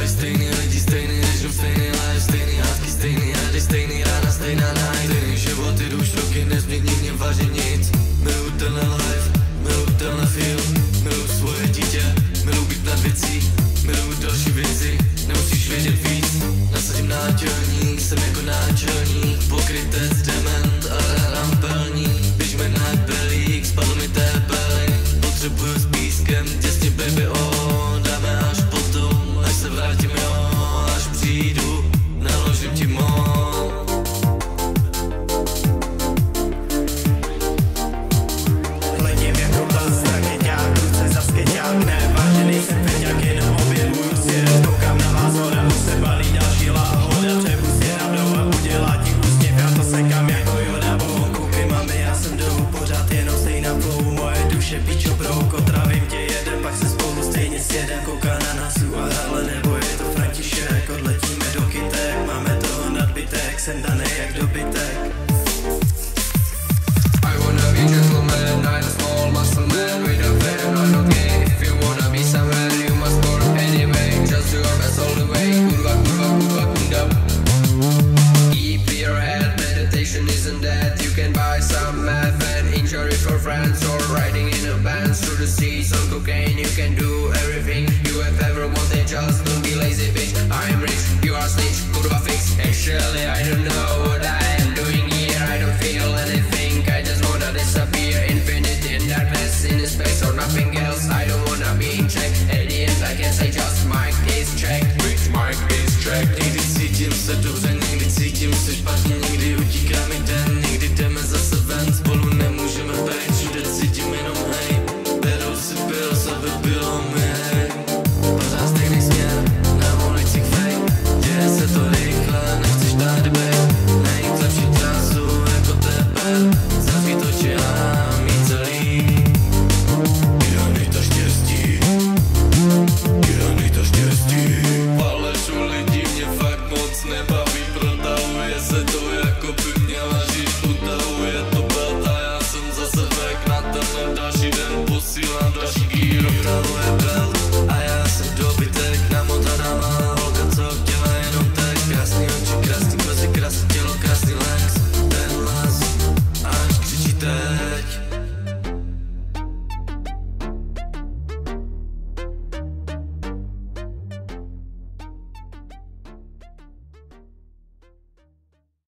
Byli stejný lidi, stejný režim, stejný life, stejný hádky, stejný rady, stejný rána, stejná night. Stejný život, jdu už roky, nezmění mě vážně nic. Miluju tenhle life, miluju tenhle feel, miluju svoje dítě, miluju být nad věcí, miluju další věci, nemusíš vědět víc. Nasadím nátělník, jsem jako náčelník, pokrytec, dement a rampelník. Běžme na pelík, spadl mi tepelík, potřebuju s pískem, těsně baby dáme až potom, až se vrátím jo, až přijdu, naložím ti mol. Letím jako blas, rakeťák, ruce za skeťák, ne, vážený jsem feťák, jenom objevuju svět, koukám na vás, hoda, už se balí další láhoda, třebu si radou a udělá ti úsměv, já to sekám jako Yoda, kouky mami, já jsem dolů, pořád jenom stejná flow, moje duše pičo brouk, otravím tě jeden, pak se spolu stejně sjedem, kouká na nás ale nebo je to František, odletíme do kytek, máme toho nadbytek, jsem danej jak dobytek. I wanna be gentleman, I'm a small muscle man with a fan on the game. If you wanna be somewhere, you must work anyway. Just do your best all the way. Kurva, kurva, kurva, kunda. Keep your head, meditation isn't that. You can buy some meth and injury for friends, or riding in a band through the seas on cocaine. You can do everything you have ever wanted. Just don't be lazy, bitch. I'm rich, you are snitch, kurva fix. Actually, I don't know what I am doing here. I don't feel anything. I just wanna disappear. Infinity in darkness, in space or nothing else. I don't wanna be in check. At the end, I can say just mic is checked. Bitch, mic is checked. Někdy cítím se dobře, někdy cítím se špatně, někdy utíká mi den, někdy jdeme zase ven, spolu nemůžeme být, všude cítím jenom hej. Berou si pills, aby bylo mi hej. Pořád stejný směr, na ulicích fake. Děje se to rychle, nechceš tady být, najít lepší trasu jako tebe.